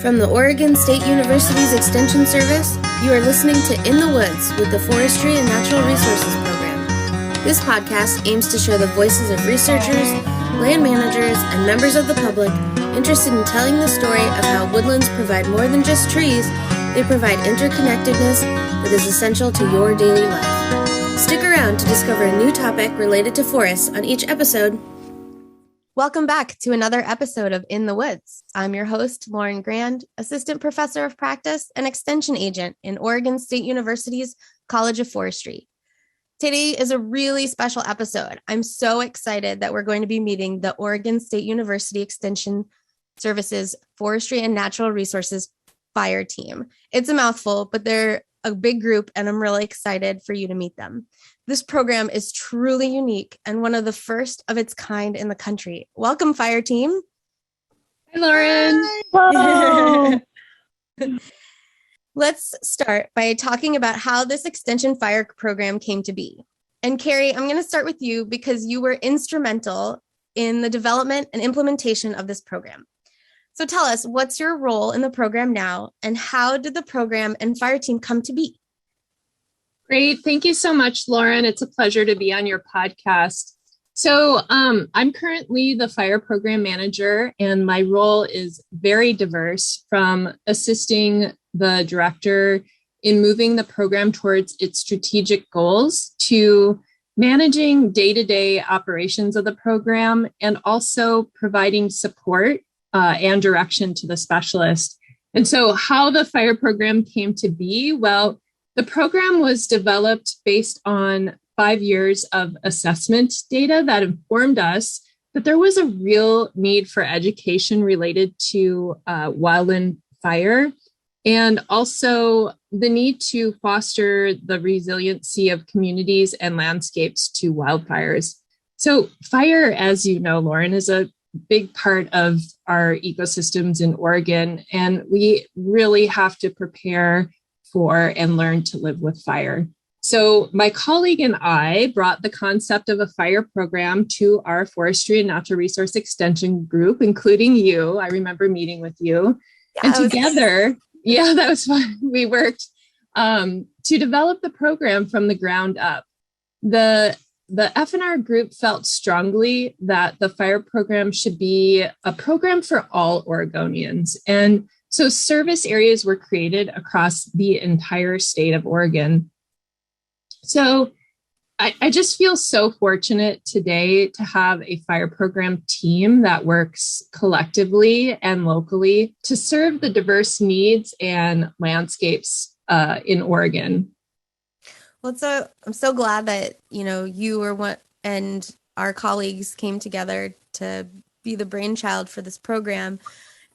From the Oregon State University's Extension Service, you are listening to In the Woods with the Forestry and Natural Resources Program. This podcast aims to share the voices of researchers, land managers, and members of the public interested in telling the story of how woodlands provide more than just trees. They provide interconnectedness that is essential to your daily life. Stick around to discover a new topic related to forests on each episode. Welcome back to another episode of In the Woods. I'm your host, Lauren Grand, Assistant Professor of Practice and Extension Agent in Oregon State University's College of Forestry. Today is a really special episode. I'm so excited that we're going to be meeting the Oregon State University Extension Service's Forestry and Natural Resources Fire team. It's a mouthful, but they're a big group, and I'm really excited for you to meet them. This program is truly unique and one of the first of its kind in the country. Welcome, fire team. Hi, Lauren. Hi. Let's start by talking about how this Extension Fire Program came to be. And Carrie, I'm going to start with you because you were instrumental in the development and implementation of this program. So tell us, what's your role in the program now, and how did the program and fire team come to be? Great. Thank you so much, Lauren. It's a pleasure to be on your podcast. So I'm currently the fire program manager, and my role is very diverse, from assisting the director in moving the program towards its strategic goals to managing day-to-day operations of the program, and also providing support and direction to the specialist. And so how the fire program came to be, well, the program was developed based on 5 years of assessment data that informed us that there was a real need for education related to wildland fire, and also the need to foster the resiliency of communities and landscapes to wildfires. So fire, as you know, Lauren, is a big part of our ecosystems in Oregon, and we really have to prepare for and learn to live with fire. So my colleague and I brought the concept of a fire program to our Forestry and Natural Resource Extension group, including you. I remember meeting with you. And together, that was fun. We worked to develop the program from the ground up. The F&R group felt strongly that the fire program should be a program for all Oregonians. And so service areas were created across the entire state of Oregon. So I just feel so fortunate today to have a fire program team that works collectively and locally to serve the diverse needs and landscapes in Oregon. Well, I'm so glad that, you were one and our colleagues came together to be the brainchild for this program,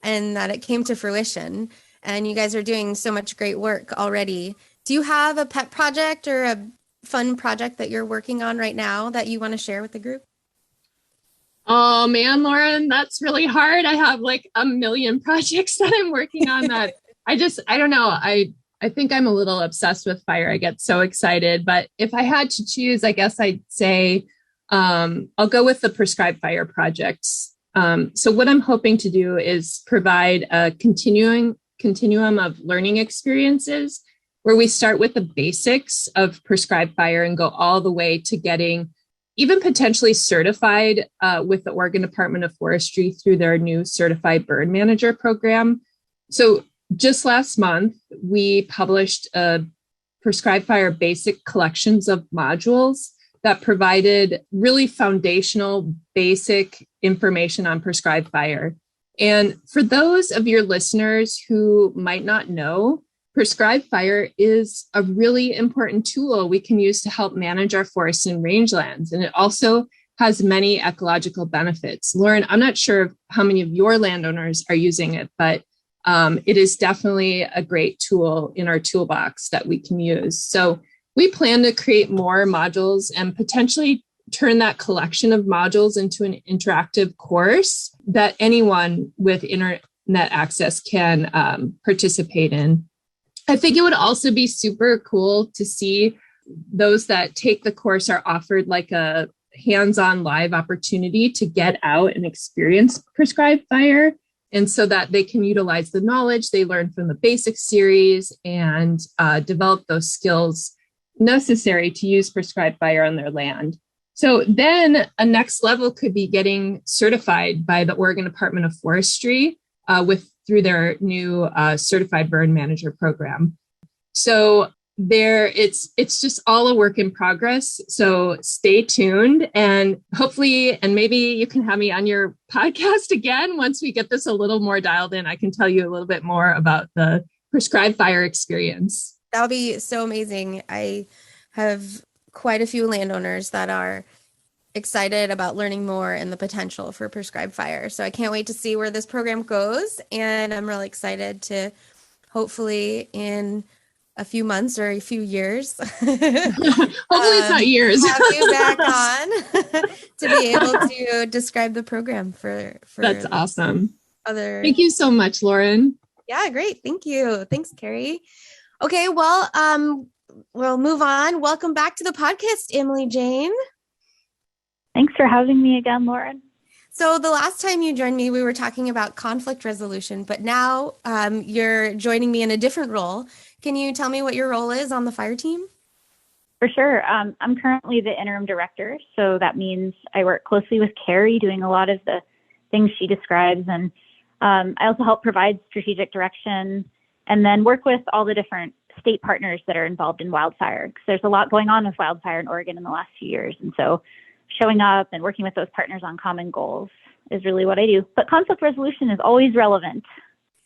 and that it came to fruition. And you guys are doing so much great work already. Do you have a pet project or a fun project that you're working on right now that you want to share with the group? Oh man, Lauren, that's really hard. I have like a million projects that I'm working on that I don't know. I think I'm a little obsessed with fire. I get so excited, but if I had to choose, I guess I'd say I'll go with the prescribed fire projects. So what I'm hoping to do is provide a continuum of learning experiences where we start with the basics of prescribed fire and go all the way to getting even potentially certified with the Oregon Department of Forestry through their new Certified Burn Manager program. So just last month, we published a prescribed fire basic collections of modules that provided really foundational, basic information on prescribed fire. And for those of your listeners who might not know, prescribed fire is a really important tool we can use to help manage our forests and rangelands. And it also has many ecological benefits. Lauren, I'm not sure how many of your landowners are using it, but it is definitely a great tool in our toolbox that we can use. So we plan to create more modules and potentially turn that collection of modules into an interactive course that anyone with internet access can participate in. I think it would also be super cool to see those that take the course are offered like a hands-on live opportunity to get out and experience prescribed fire and so that they can utilize the knowledge they learned from the basic series and develop those skills necessary to use prescribed fire on their land. So then a next level could be getting certified by the Oregon Department of Forestry through their new Certified Burn Manager program. So it's just all a work in progress. So stay tuned, and hopefully, and maybe you can have me on your podcast again once we get this a little more dialed in. I can tell you a little bit more about the prescribed fire experience. That would be so amazing. I have quite a few landowners that are excited about learning more and the potential for prescribed fire. So I can't wait to see where this program goes. And I'm really excited to hopefully in a few months or a few years. Hopefully it's not years. Have you back on to be able to describe the program for That's awesome. Thank you so much, Lauren. Yeah, great. Thank you. Thanks, Carrie. Okay, well, we'll move on. Welcome back to the podcast, Emily Jane. Thanks for having me again, Lauren. So the last time you joined me, we were talking about conflict resolution, but now you're joining me in a different role. Can you tell me what your role is on the fire team? For sure. I'm currently the interim director, so that means I work closely with Carrie doing a lot of the things she describes, and I also help provide strategic direction and then work with all the different state partners that are involved in wildfire, because there's a lot going on with wildfire in Oregon in the last few years, and so showing up and working with those partners on common goals is really what I do. But conflict resolution is always relevant.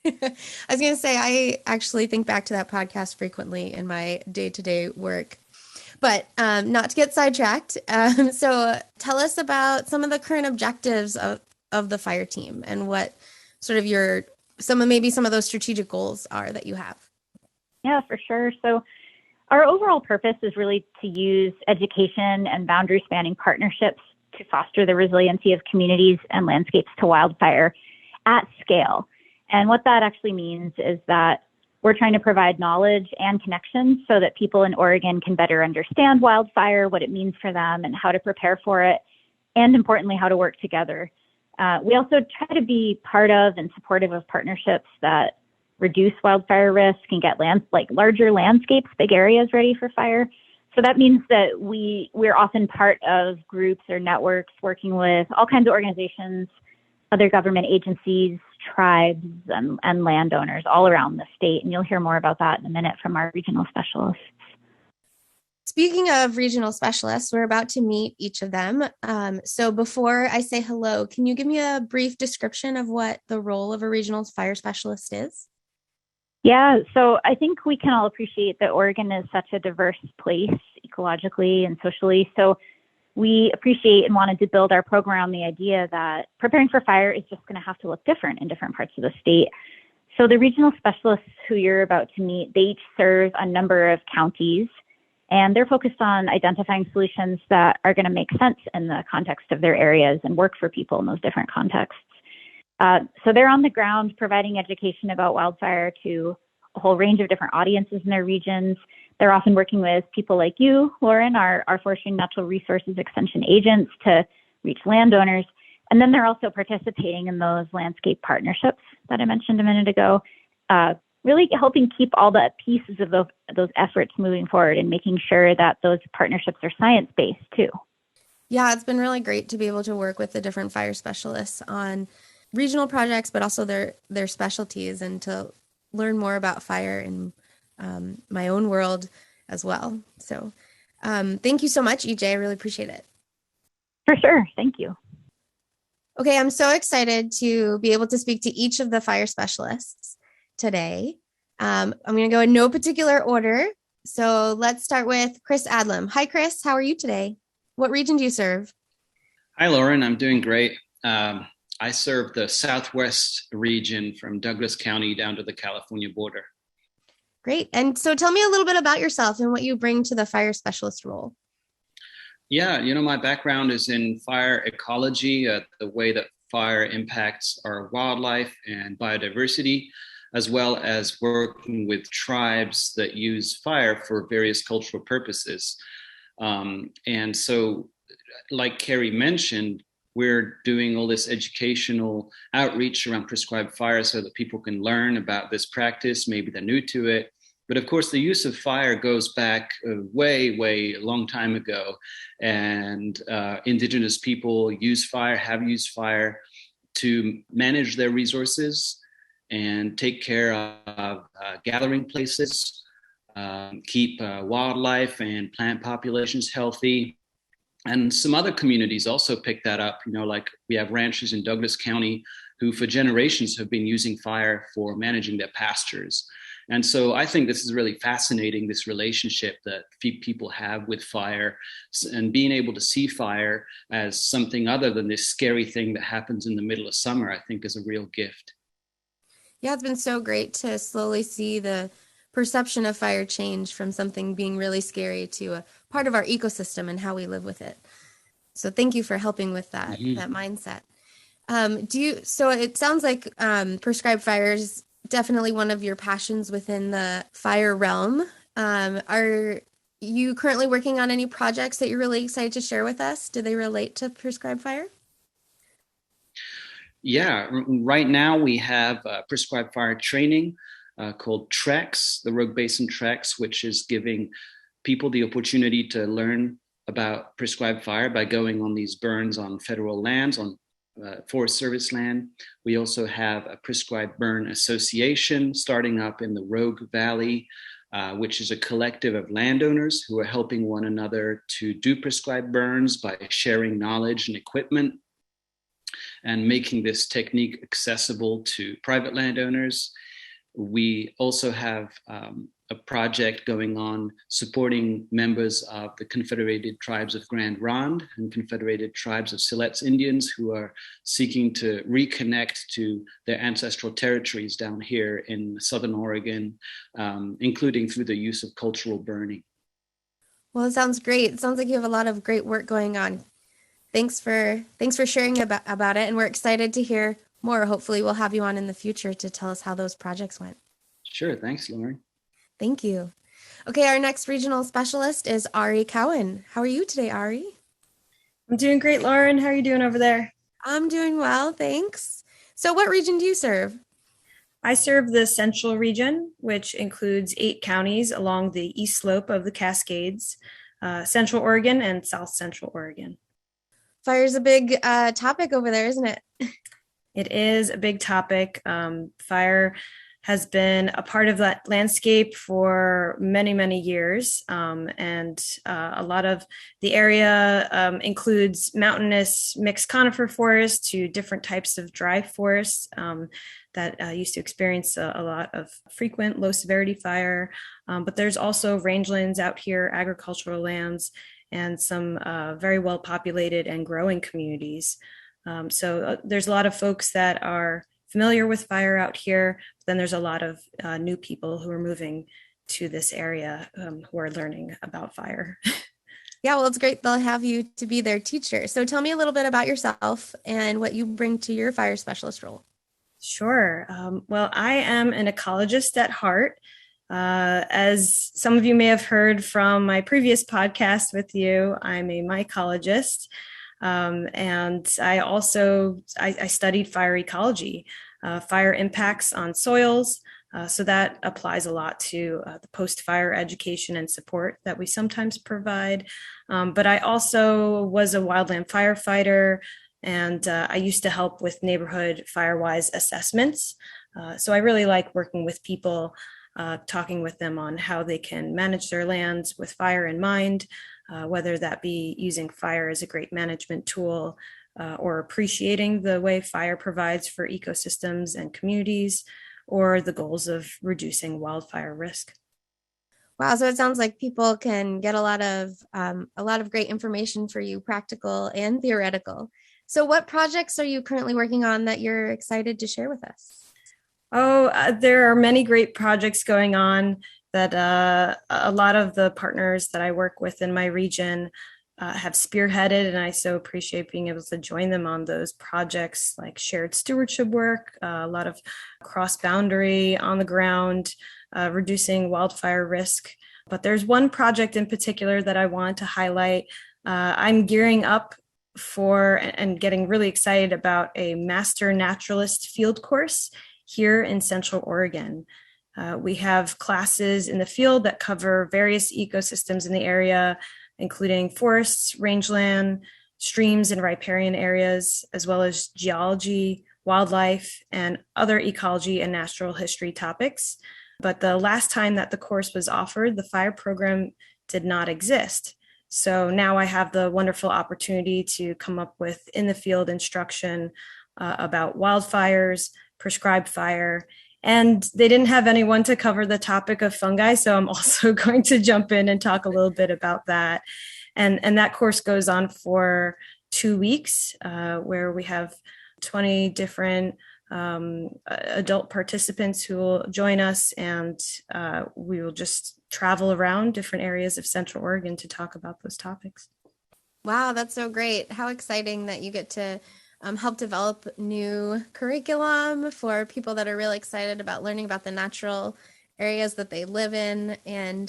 I was going to say, I actually think back to that podcast frequently in my day-to-day work, but not to get sidetracked. So tell us about some of the current objectives of the fire team and what sort of some of those strategic goals are that you have. Yeah, for sure. So our overall purpose is really to use education and boundary spanning partnerships to foster the resiliency of communities and landscapes to wildfire at scale. And what that actually means is that we're trying to provide knowledge and connections so that people in Oregon can better understand wildfire, what it means for them, and how to prepare for it, and importantly, how to work together. We also try to be part of and supportive of partnerships that reduce wildfire risk and get larger landscapes, big areas ready for fire. So that means that we're often part of groups or networks working with all kinds of organizations, other government agencies, tribes, and landowners all around the state. And you'll hear more about that in a minute from our regional specialists. Speaking of regional specialists, we're about to meet each of them. So before I say hello, can you give me a brief description of what the role of a regional fire specialist is? Yeah, so I think we can all appreciate that Oregon is such a diverse place ecologically and socially. So we appreciate and wanted to build our program on the idea that preparing for fire is just going to have to look different in different parts of the state. So the regional specialists who you're about to meet, they each serve a number of counties, and they're focused on identifying solutions that are going to make sense in the context of their areas and work for people in those different contexts. So they're on the ground providing education about wildfire to a whole range of different audiences in their regions. They're often working with people like you, Lauren, our Forestry and Natural Resources Extension agents, to reach landowners. And then they're also participating in those landscape partnerships that I mentioned a minute ago, really helping keep all the pieces of those efforts moving forward and making sure that those partnerships are science-based too. Yeah, it's been really great to be able to work with the different fire specialists on regional projects, but also their specialties, and to learn more about fire in my own world as well. So thank you so much, EJ. I really appreciate it. For sure. Thank you. Okay, I'm so excited to be able to speak to each of the fire specialists today. I'm going to go in no particular order. So let's start with Chris Adlam. Hi, Chris. How are you today? What region do you serve? Hi, Lauren. I'm doing great. I serve the Southwest region from Douglas County down to the California border. Great. And so tell me a little bit about yourself and what you bring to the fire specialist role. Yeah, my background is in fire ecology, the way that fire impacts our wildlife and biodiversity, as well as working with tribes that use fire for various cultural purposes. And so, like Carrie mentioned, we're doing all this educational outreach around prescribed fire so that people can learn about this practice. Maybe they're new to it. But of course, the use of fire goes back way a long time ago. And indigenous people have used fire to manage their resources and take care of gathering places, keep wildlife and plant populations healthy. And some other communities also pick that up, like we have ranchers in Douglas County who for generations have been using fire for managing their pastures. And so I think this is really fascinating, this relationship that people have with fire, and being able to see fire as something other than this scary thing that happens in the middle of summer, I think is a real gift. Yeah, it's been so great to slowly see the perception of fire change from something being really scary to a part of our ecosystem and how we live with it. So thank you for helping with that, that mindset. So it sounds like prescribed fire is definitely one of your passions within the fire realm. Are you currently working on any projects that you're really excited to share with us? Do they relate to prescribed fire? Yeah, right now we have prescribed fire training called TREX, the Rogue Basin TREX, which is giving people the opportunity to learn about prescribed fire by going on these burns on federal lands, on Forest Service land. We also have a prescribed burn association starting up in the Rogue Valley, which is a collective of landowners who are helping one another to do prescribed burns by sharing knowledge and equipment and making this technique accessible to private landowners. We also have a project going on supporting members of the Confederated Tribes of Grand Ronde and Confederated Tribes of Siletz Indians who are seeking to reconnect to their ancestral territories down here in Southern Oregon, including through the use of cultural burning. Well, it sounds great. It sounds like you have a lot of great work going on. Thanks for sharing about it, and we're excited to hear more. Hopefully we'll have you on in the future to tell us how those projects went. Sure. Thanks, Lauren. Thank you. Okay, our next regional specialist is Ari Cowan. How are you today, Ari? I'm doing great, Lauren. How are you doing over there? I'm doing well, thanks. So what region do you serve? I serve the Central region, which includes 8 counties along the east slope of the Cascades, Central Oregon and South Central Oregon. Fire is a big topic over there, isn't it? It is a big topic. Fire has been a part of that landscape for many, many years. And a lot of the area includes mountainous mixed conifer forests to different types of dry forests that used to experience a lot of frequent low severity fire. But there's also rangelands out here, agricultural lands, and some very well populated and growing communities. So there's a lot of folks that are familiar with fire out here. Then there's a lot of new people who are moving to this area who are learning about fire. Yeah, well, it's great they'll have you to be their teacher. So tell me a little bit about yourself and what you bring to your fire specialist role. Sure. Well, I am an ecologist at heart. As some of you may have heard from my previous podcast with you, I'm a mycologist. And I studied fire ecology, fire impacts on soils. So that applies a lot to the post-fire education and support that we sometimes provide. But I also was a wildland firefighter, and I used to help with neighborhood fire-wise assessments. So I really like working with people, talking with them on how they can manage their lands with fire in mind, whether that be using fire as a great management tool or appreciating the way fire provides for ecosystems and communities, or the goals of reducing wildfire risk. Wow, so it sounds like people can get a lot of great information for you, practical and theoretical. So what projects are you currently working on that you're excited to share with us? There are many great projects going on that a lot of the partners that I work with in my region have spearheaded, and I so appreciate being able to join them on those projects, like shared stewardship work, a lot of cross-boundary on the ground, reducing wildfire risk. But there's one project in particular that I want to highlight. I'm gearing up for and getting really excited about a Master Naturalist field course here in Central Oregon. We have classes in the field that cover various ecosystems in the area, including forests, rangeland, streams and riparian areas, as well as geology, wildlife, and other ecology and natural history topics. But the last time that the course was offered, the fire program did not exist. So now I have the wonderful opportunity to come up with in the field instruction about wildfires, prescribed fire, and they didn't have anyone to cover the topic of fungi. So I'm also going to jump in and talk a little bit about that. And that course goes on for 2 weeks, where we have 20 different adult participants who will join us, and we will just travel around different areas of Central Oregon to talk about those topics. Wow, that's so great. How exciting that you get to help develop new curriculum for people that are really excited about learning about the natural areas that they live in, and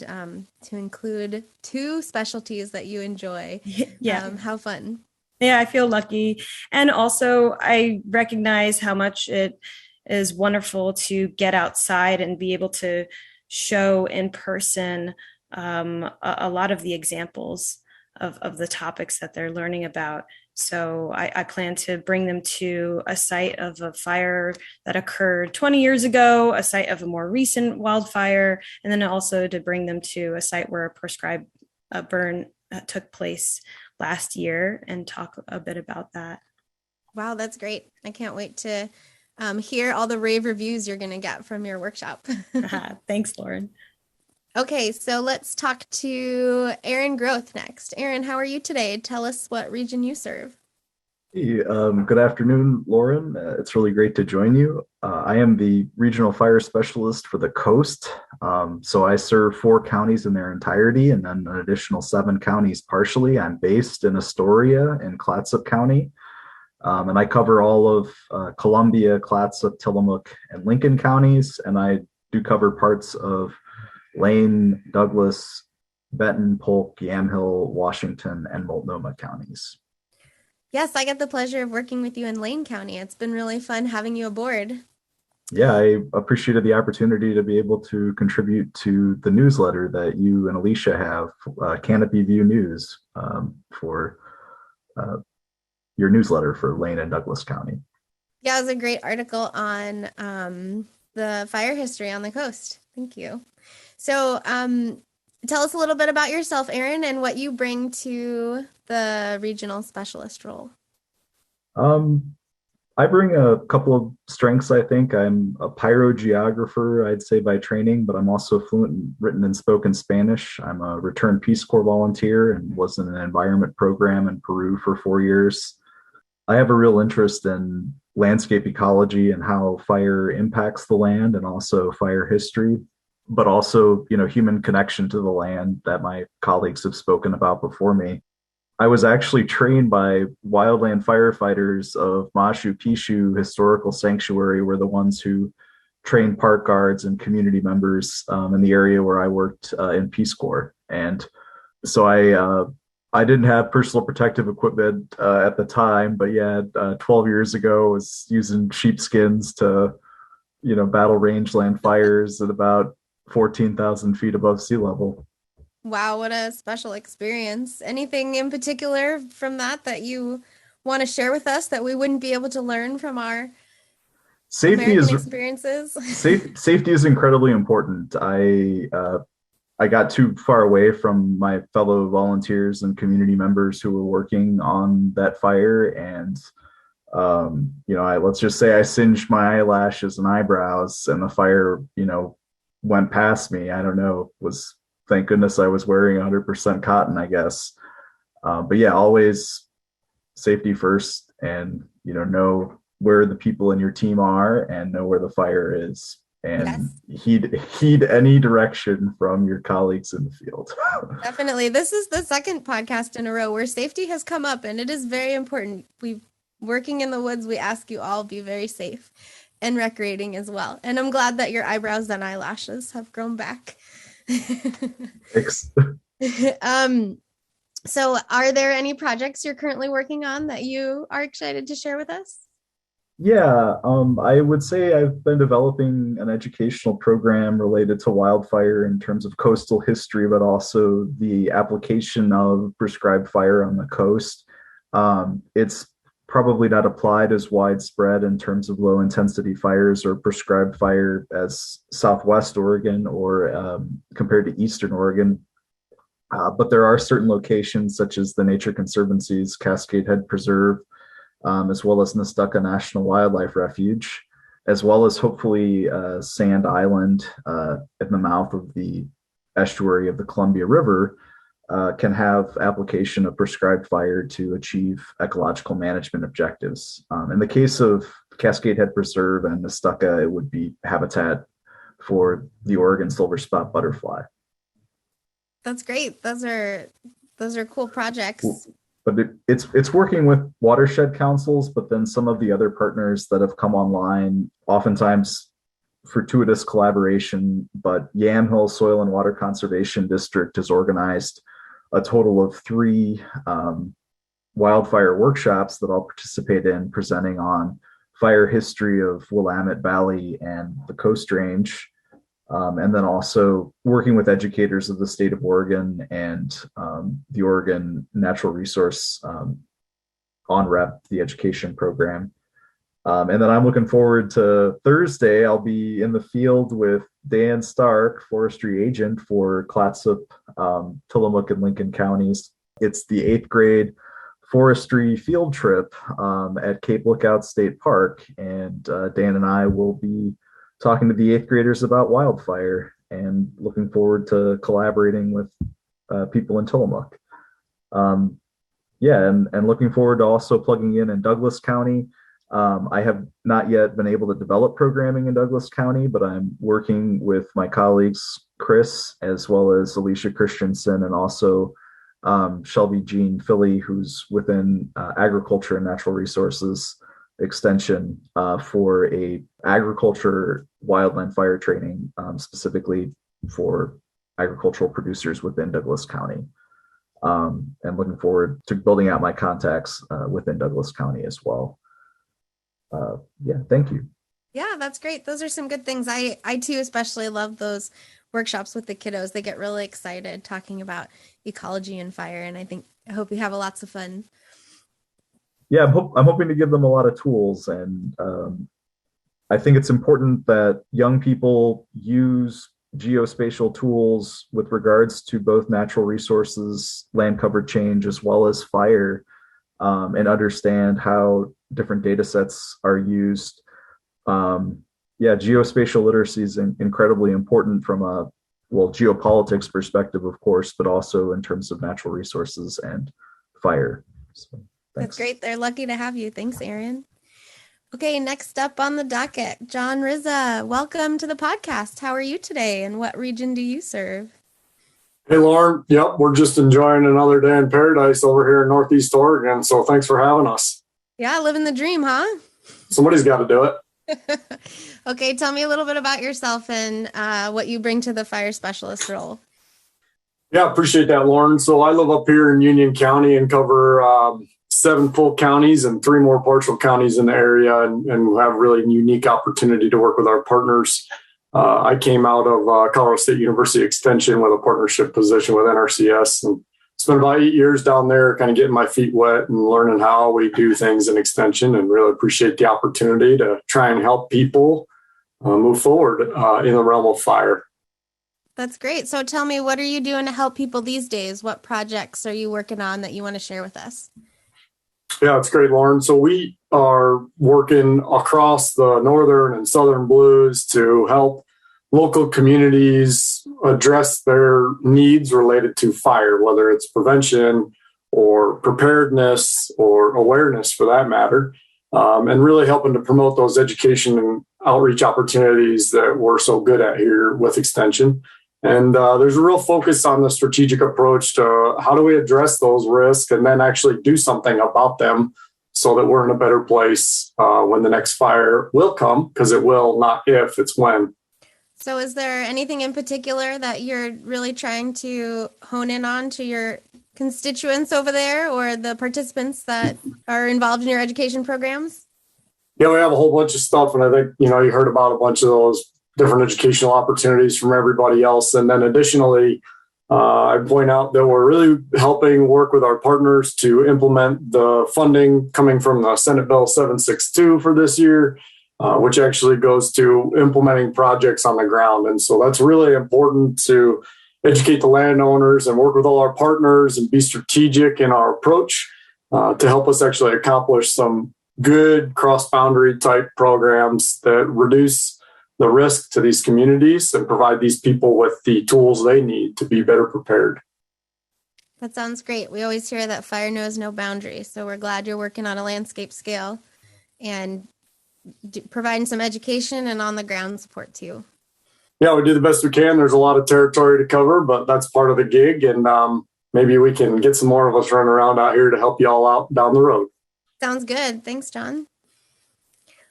to include 2 specialties that you enjoy. Yeah. How fun. Yeah, I feel lucky. And also I recognize how much it is wonderful to get outside and be able to show in person a lot of the examples of the topics that they're learning about. So I plan to bring them to a site of a fire that occurred 20 years ago, a site of a more recent wildfire, and then also to bring them to a site where a prescribed burn took place last year and talk a bit about that. Wow, that's great. I can't wait to hear all the rave reviews you're going to get from your workshop. Thanks, Lauren. Okay, so let's talk to Aaron Groth next. Aaron, how are you today? Tell us what region you serve. Hey, good afternoon, Lauren. It's really great to join you. I am the regional fire specialist for the coast. So I serve 4 counties in their entirety and then an additional 7 counties partially. I'm based in Astoria in Clatsop County. And I cover all of Columbia, Clatsop, Tillamook, and Lincoln counties. And I do cover parts of Lane, Douglas, Benton, Polk, Yamhill, Washington, and Multnomah counties. Yes, I get the pleasure of working with you in Lane County. It's been really fun having you aboard. Yeah, I appreciated the opportunity to be able to contribute to the newsletter that you and Alicia have, Canopy View News, for your newsletter for Lane and Douglas County. Yeah, it was a great article on the fire history on the coast. Thank you. So tell us a little bit about yourself, Aaron, and what you bring to the regional specialist role. I bring a couple of strengths, I think. I'm a pyrogeographer, I'd say, by training, but I'm also fluent in written and spoken Spanish. I'm a returned Peace Corps volunteer and was in an environment program in Peru for 4 years. I have a real interest in landscape ecology and how fire impacts the land, and also fire history, but also, human connection to the land that my colleagues have spoken about before me. I was actually trained by wildland firefighters of Machu Picchu Historical Sanctuary, were the ones who trained park guards and community members in the area where I worked in Peace Corps. And so I didn't have personal protective equipment at the time, but 12 years ago, I was using sheepskins to, battle rangeland fires at about 14,000 feet above sea level. Wow, what a special experience. Anything in particular from that you want to share with us that we wouldn't be able to learn from our American experiences? Safety is incredibly important. I got too far away from my fellow volunteers and community members who were working on that fire, and let's just say I singed my eyelashes and eyebrows, and the fire, went past me. I don't know, thank goodness I was wearing 100% cotton, I guess. But always safety first, and, know where the people in your team are and know where the fire is, and heed any direction from your colleagues in the field. Definitely. This is the second podcast in a row where safety has come up, and it is very important. Working in the woods, we ask you all be very safe, and recreating as well. And I'm glad that your eyebrows and eyelashes have grown back. Thanks. So are there any projects you're currently working on that you are excited to share with us? Yeah, I would say I've been developing an educational program related to wildfire in terms of coastal history, but also the application of prescribed fire on the coast. It's probably not applied as widespread in terms of low intensity fires or prescribed fire as Southwest Oregon or compared to Eastern Oregon. But there are certain locations such as the Nature Conservancy's Cascade Head Preserve, as well as Nestucca National Wildlife Refuge, as well as hopefully Sand Island in the mouth of the estuary of the Columbia River, can have application of prescribed fire to achieve ecological management objectives. In the case of Cascade Head Preserve and Nestucca, it would be habitat for the Oregon silver spot butterfly. That's great. Those are cool projects. But it's working with watershed councils, but then some of the other partners that have come online, oftentimes fortuitous collaboration. But Yamhill Soil and Water Conservation District has organized a total of 3 wildfire workshops that I'll participate in, presenting on fire history of Willamette Valley and the Coast Range. And then also working with educators of the state of Oregon and the Oregon Natural Resource ONREP, the education program. And then I'm looking forward to Thursday. I'll be in the field with Dan Stark, forestry agent for Clatsop, Tillamook, and Lincoln counties. It's the 8th grade forestry field trip at Cape Lookout State Park. And Dan and I will be talking to the 8th graders about wildfire and looking forward to collaborating with people in Tillamook. And looking forward to also plugging in Douglas County. I have not yet been able to develop programming in Douglas County, but I'm working with my colleagues, Chris, as well as Alicia Christensen, and also Shelby Jean Philly, who's within Agriculture and Natural Resources Extension for a agriculture wildland fire training, specifically for agricultural producers within Douglas County. And looking forward to building out my contacts within Douglas County as well. Thank you. Yeah, that's great. Those are some good things. I too especially love those workshops with the kiddos. They get really excited talking about ecology and fire, and I hope you have lots of fun. Yeah, I'm hoping to give them a lot of tools, and I think it's important that young people use geospatial tools with regards to both natural resources, land cover change, as well as fire, and understand how different data sets are used. Geospatial literacy is incredibly important from a geopolitics perspective, of course, but also in terms of natural resources and fire. So, that's great. They're lucky to have you. Thanks, Aaron. Okay, next up on the docket, John Rizza. Welcome to the podcast. How are you today, and what region do you serve? Hey, Lauren. Yep, we're just enjoying another day in paradise over here in Northeast Oregon. So thanks for having us. Yeah, living the dream, huh? Somebody's got to do it. Okay, tell me a little bit about yourself and what you bring to the fire specialist role. Yeah, appreciate that, Lauren. So I live up here in Union County and cover 7 full counties and 3 more partial counties in the area, and have really unique opportunity to work with our partners. I came out of Colorado State University Extension with a partnership position with NRCS, and spent about 8 years down there kind of getting my feet wet and learning how we do things in Extension, and really appreciate the opportunity to try and help people move forward in the realm of fire. That's great. So tell me, what are you doing to help people these days? What projects are you working on that you want to share with us? Yeah, it's great, Lauren. So we are working across the northern and southern blues to help local communities address their needs related to fire, whether it's prevention or preparedness or awareness for that matter, and really helping to promote those education and outreach opportunities that we're so good at here with Extension. And there's a real focus on the strategic approach to how do we address those risks and then actually do something about them so that we're in a better place when the next fire will come, because it will, not if, it's when. So is there anything in particular that you're really trying to hone in on to your constituents over there or the participants that are involved in your education programs? Yeah, we have a whole bunch of stuff. And I think, you heard about a bunch of those different educational opportunities from everybody else. And then additionally, I point out that we're really helping work with our partners to implement the funding coming from the Senate Bill 762 for this year, which actually goes to implementing projects on the ground. And so that's really important to educate the landowners and work with all our partners and be strategic in our approach to help us actually accomplish some good cross-boundary type programs that reduce the risk to these communities and provide these people with the tools they need to be better prepared. That sounds great. We always hear that fire knows no boundaries. So we're glad you're working on a landscape scale and providing some education and on the ground support too. Yeah, we do the best we can. There's a lot of territory to cover, but that's part of the gig. And maybe we can get some more of us running around out here to help you all out down the road. Sounds good. Thanks, John.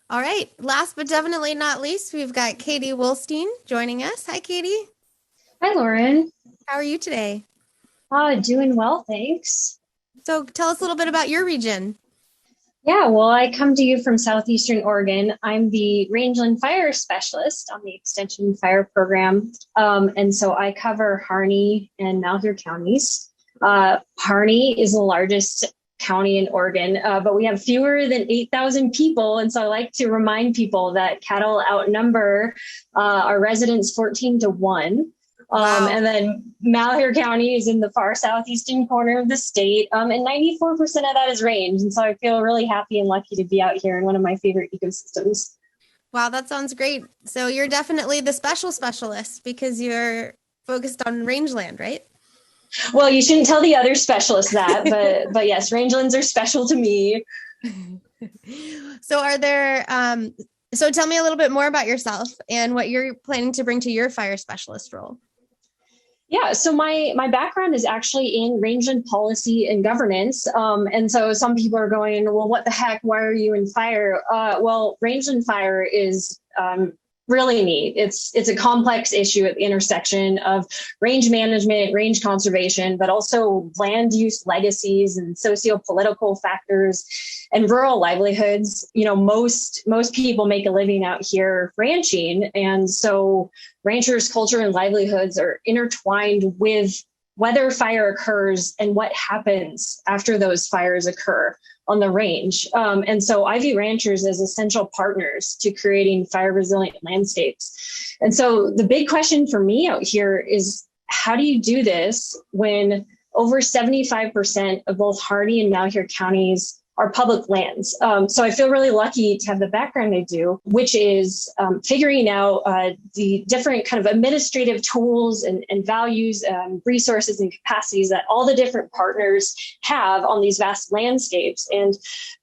All right. Last but definitely not least, we've got Katie Woolstein joining us. Hi, Katie. Hi, Lauren. How are you today? Doing well, thanks. So tell us a little bit about your region. Yeah, well, I come to you from Southeastern Oregon. I'm the Rangeland Fire Specialist on the Extension Fire Program. And so I cover Harney and Malheur counties. Harney is the largest county in Oregon, but we have fewer than 8,000 people. And so I like to remind people that cattle outnumber our residents 14-1. Wow. And then Malheur County is in the far southeastern corner of the state, and 94% of that is range. And so I feel really happy and lucky to be out here in one of my favorite ecosystems. Wow, that sounds great. So you're definitely the specialist because you're focused on rangeland, right? Well, you shouldn't tell the other specialists that, but yes, rangelands are special to me. So are there, so tell me a little bit more about yourself and what you're planning to bring to your fire specialist role. Yeah, so my background is actually in rangeland policy and governance. And so some people are going, well, what the heck? Why are you in fire? Well, rangeland fire is really neat. It's a complex issue at the intersection of range management, range conservation, but also land use legacies and socio-political factors and rural livelihoods. Most people make a living out here ranching. And so ranchers' culture and livelihoods are intertwined with whether fire occurs and what happens after those fires occur on the range. And so I view ranchers as essential partners to creating fire resilient landscapes. And so the big question for me out here is, how do you do this when over 75% of both Harney and Malheur counties are public lands? So I feel really lucky to have the background I do, which is figuring out the different kind of administrative tools and values, resources and capacities that all the different partners have on these vast landscapes, and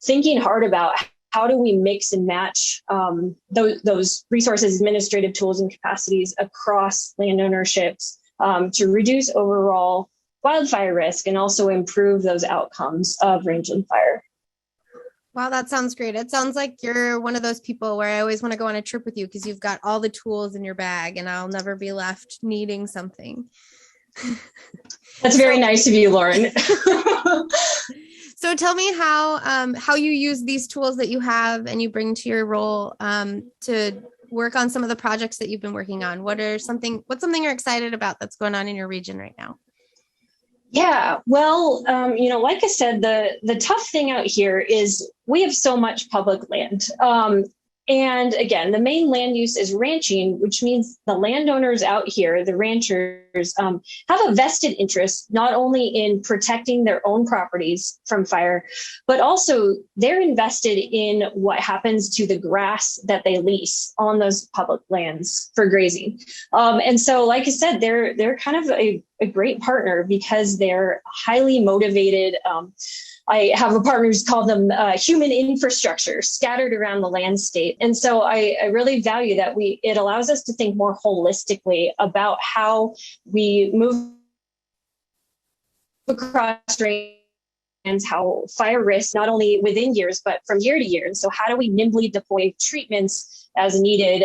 thinking hard about how do we mix and match those resources, administrative tools and capacities across land ownerships to reduce overall wildfire risk and also improve those outcomes of rangeland fire. Wow, that sounds great. It sounds like you're one of those people where I always want to go on a trip with you because you've got all the tools in your bag and I'll never be left needing something. That's very nice of you, Lauren. So tell me how you use these tools that you have and you bring to your role to work on some of the projects that you've been working on. What's something you're excited about that's going on in your region right now? Yeah, well, like I said, the tough thing out here is we have so much public land. And again, the main land use is ranching, which means the landowners out here, the ranchers, have a vested interest not only in protecting their own properties from fire, but also they're invested in what happens to the grass that they lease on those public lands for grazing. And so, like I said, they're kind of a great partner because they're highly motivated. I have a partner who's called them human infrastructure scattered around the landscape. And so I really value that it allows us to think more holistically about how we move across range how fire risks not only within years, but from year to year. And so how do we nimbly deploy treatments as needed,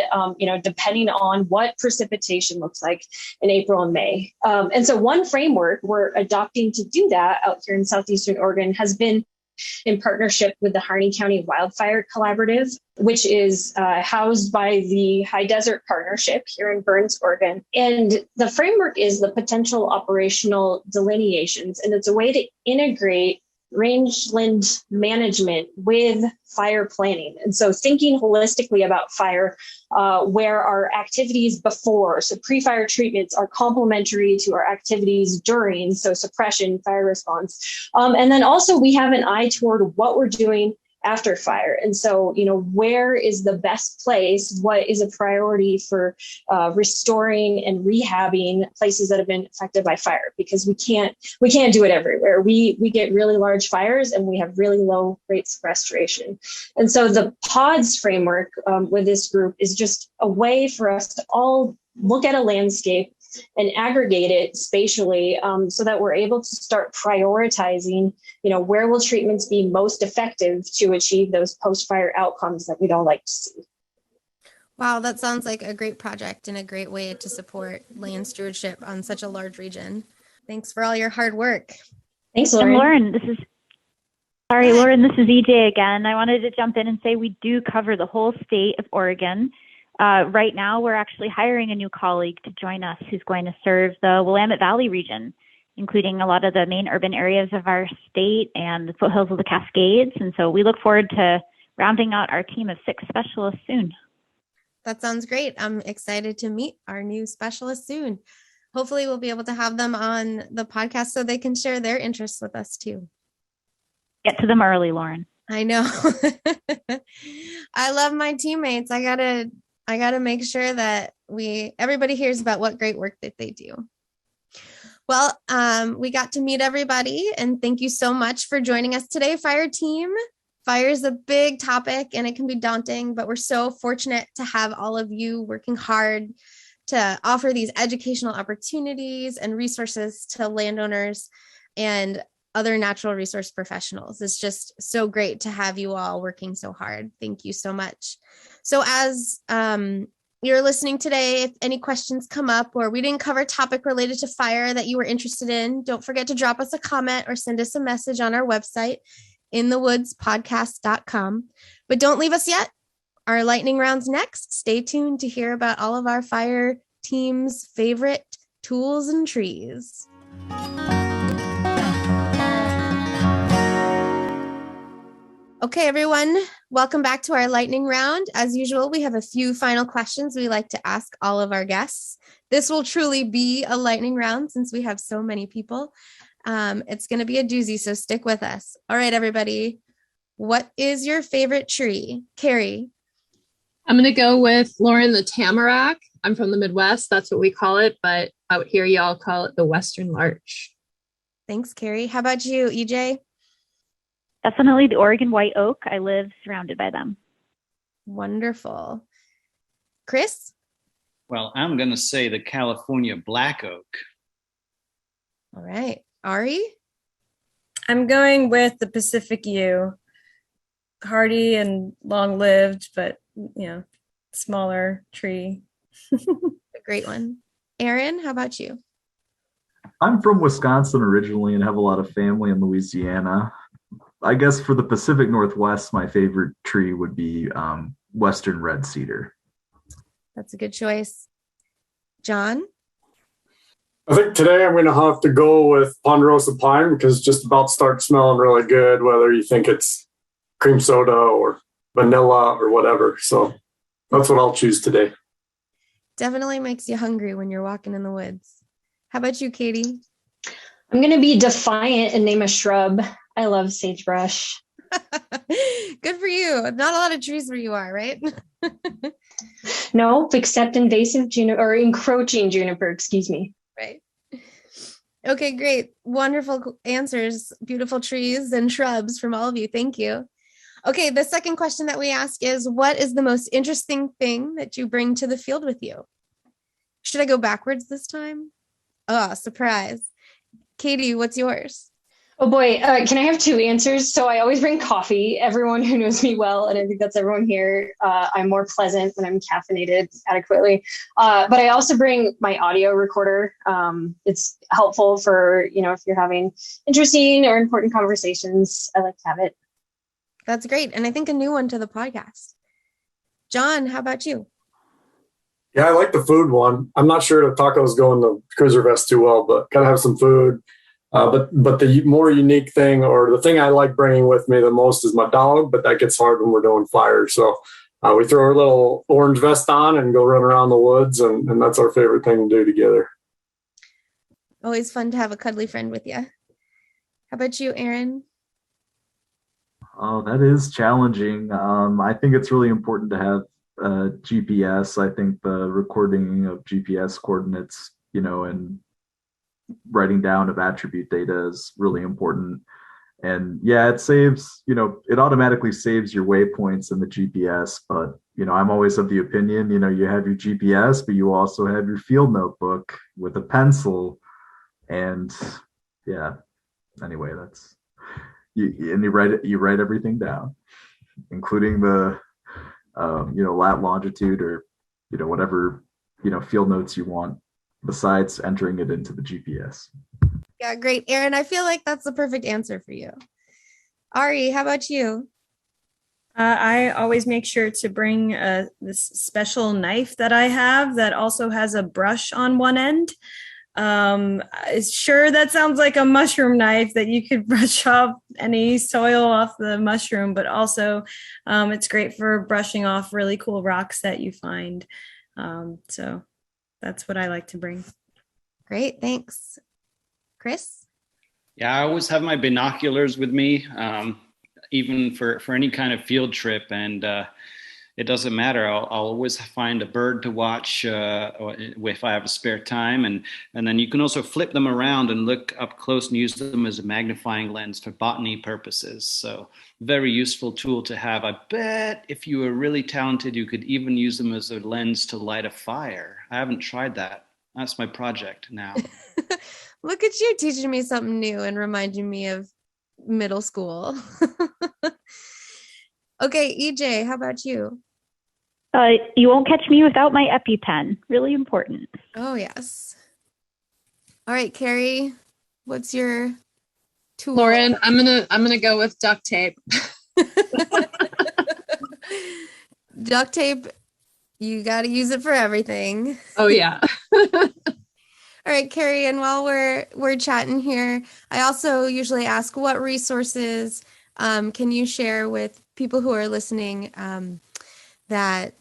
depending on what precipitation looks like in April and May. And so one framework we're adopting to do that out here in Southeastern Oregon has been in partnership with the Harney County Wildfire Collaborative, which is housed by the High Desert Partnership here in Burns, Oregon. And the framework is the potential operational delineations, and it's a way to integrate rangeland management with fire planning. And so thinking holistically about fire, where our activities before, so pre-fire treatments are complementary to our activities during, so suppression, fire response. And then also we have an eye toward what we're doing after fire. And so, where is the best place? What is a priority for restoring and rehabbing places that have been affected by fire? Because we can't do it everywhere. We get really large fires and we have really low rates of restoration. And so the PODS framework with this group is just a way for us to all look at a landscape and aggregate it spatially, so that we're able to start prioritizing, where will treatments be most effective to achieve those post-fire outcomes that we'd all like to see. Wow, that sounds like a great project and a great way to support land stewardship on such a large region. Thanks for all your hard work. Thanks, Lauren. And Lauren, this is EJ again. I wanted to jump in and say we do cover the whole state of Oregon. Right now, we're actually hiring a new colleague to join us who's going to serve the Willamette Valley region, including a lot of the main urban areas of our state and the foothills of the Cascades. And so we look forward to rounding out our team of 6 specialists soon. That sounds great. I'm excited to meet our new specialists soon. Hopefully we'll be able to have them on the podcast so they can share their interests with us too. Get to them early, Lauren. I know. I love my teammates. I gotta make sure that everybody hears about what great work that they do. Well, we got to meet everybody, and thank you so much for joining us today, Fire Team. Fire is a big topic and it can be daunting, but we're so fortunate to have all of you working hard to offer these educational opportunities and resources to landowners and other natural resource professionals. It's just so great to have you all working so hard. Thank you so much. So as you're listening today, if any questions come up or we didn't cover a topic related to fire that you were interested in, don't forget to drop us a comment or send us a message on our website, inthewoodspodcast.com. But don't leave us yet. Our lightning round's next. Stay tuned to hear about all of our fire team's favorite tools and trees. Okay, everyone, welcome back to our lightning round. As usual, we have a few final questions we like to ask all of our guests. This will truly be a lightning round since we have so many people. It's going to be a doozy, so stick with us. All right, everybody, what is your favorite tree? Carrie? I'm going to go with Lauren, the tamarack. I'm from the Midwest. That's what we call it, but out here, y'all call it the Western larch. Thanks, Carrie. How about you, EJ? Definitely the Oregon white oak. I live surrounded by them. Wonderful. Chris? Well, I'm going to say the California black oak. All right. Ari? I'm going with the Pacific yew. Hardy and long-lived, but, smaller tree. A great one. Aaron, how about you? I'm from Wisconsin originally and have a lot of family in Louisiana. I guess for the Pacific Northwest, my favorite tree would be Western red cedar. That's a good choice. John? I think today I'm going to have to go with ponderosa pine because just about starts smelling really good, whether you think it's cream soda or vanilla or whatever. So that's what I'll choose today. Definitely makes you hungry when you're walking in the woods. How about you, Katie? I'm going to be defiant and name a shrub. I love sagebrush. Good for you. Not a lot of trees where you are, right? No, except invasive juniper or encroaching juniper, excuse me. Right. Okay, great. Wonderful answers. Beautiful trees and shrubs from all of you. Thank you. Okay, the second question that we ask is, what is the most interesting thing that you bring to the field with you? Should I go backwards this time? Oh, surprise. Katie, what's yours? Oh boy, can I have two answers? So I always bring coffee. Everyone who knows me well, and I think that's everyone here, I'm more pleasant when I'm caffeinated adequately. But I also bring my audio recorder. It's helpful for, if you're having interesting or important conversations, I like to have it. That's great. And I think a new one to the podcast. John, how about you? Yeah, I like the food one. I'm not sure the tacos go in the cruiser vest too well, but gotta have some food. But the more unique thing, or the thing I like bringing with me the most, is my dog. But that gets hard when we're doing fire. So we throw our little orange vest on and go run around the woods, and that's our favorite thing to do together. Always fun to have a cuddly friend with you. How about you, Aaron? Oh, that is challenging. I think it's really important to have GPS. I think the recording of GPS coordinates, and writing down of attribute data is really important. And yeah, it saves, it automatically saves your waypoints in the GPS. But, I'm always of the opinion, you have your GPS, but you also have your field notebook with a pencil. And yeah, anyway, that's, you write everything down, including the, lat, longitude, or, whatever, field notes you want, besides entering it into the GPS. Yeah, great. Aaron, I feel like that's the perfect answer for you. Ari, how about you? I always make sure to bring this special knife that I have that also has a brush on one end. Sure, that sounds like a mushroom knife that you could brush off any soil off the mushroom, but also it's great for brushing off really cool rocks that you find. So that's what I like to bring. Great, thanks. Chris? Yeah, I always have my binoculars with me, even for any kind of field trip. And it doesn't matter. I'll always find a bird to watch if I have a spare time. And then you can also flip them around and look up close and use them as a magnifying lens for botany purposes. So very useful tool to have. I bet if you were really talented, you could even use them as a lens to light a fire. I haven't tried that. That's my project now. Look at you teaching me something new and reminding me of middle school. Okay, EJ, how about you? You won't catch me without my EpiPen. Really important. Oh, yes. All right, Carrie, what's your tool? Lauren, I'm gonna go with duct tape. Duct tape, you got to use it for everything. Oh, yeah. All right, Carrie, and while we're chatting here, I also usually ask, what resources can you share with people who are listening that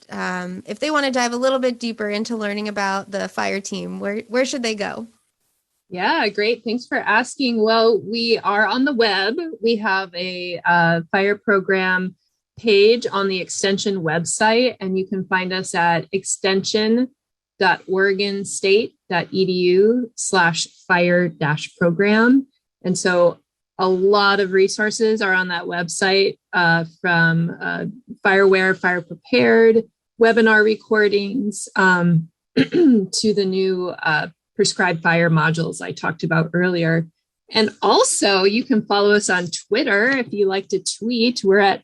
if they want to dive a little bit deeper into learning about the fire team, where should they go? Yeah, great. Thanks for asking. Well, we are on the web. We have a fire program page on the Extension website, and you can find us at extension.oregonstate.edu/fire-program. And so a lot of resources are on that website, from FireWare, Fire Prepared, webinar recordings, to the new prescribed fire modules I talked about earlier. And also you can follow us on Twitter if you like to tweet. We're at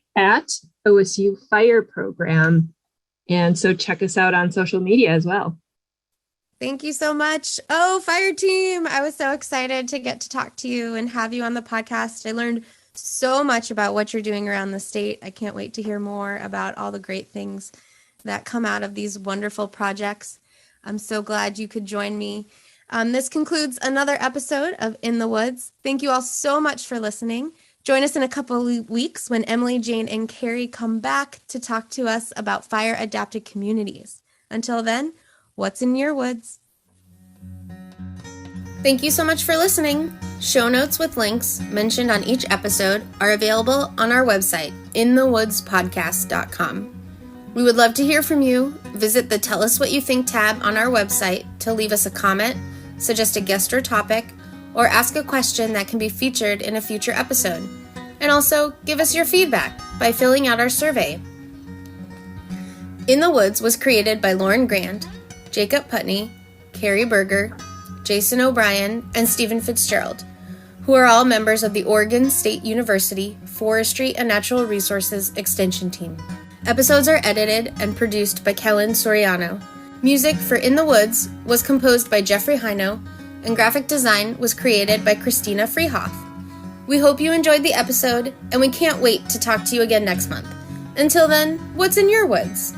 OSU Fire Program. And so check us out on social media as well. Thank you so much. Oh, fire team. I was so excited to get to talk to you and have you on the podcast. I learned so much about what you're doing around the state. I can't wait to hear more about all the great things that come out of these wonderful projects. I'm so glad you could join me. This concludes another episode of In the Woods. Thank you all so much for listening. Join us in a couple of weeks when Emily, Jane, and Carrie come back to talk to us about fire-adapted communities. Until then, what's in your woods? Thank you so much for listening. Show notes with links mentioned on each episode are available on our website, inthewoodspodcast.com. We would love to hear from you. Visit the Tell Us What You Think tab on our website to leave us a comment, suggest a guest or topic, or ask a question that can be featured in a future episode. And also, give us your feedback by filling out our survey. In the Woods was created by Lauren Grand, Jacob Putney, Carrie Berger, Jason O'Brien, and Stephen Fitzgerald, who are all members of the Oregon State University Forestry and Natural Resources Extension Team. Episodes are edited and produced by Kellen Soriano. Music for In the Woods was composed by Jeffrey Hino, and graphic design was created by Christina Freehoff. We hope you enjoyed the episode, and we can't wait to talk to you again next month. Until then, what's in your woods?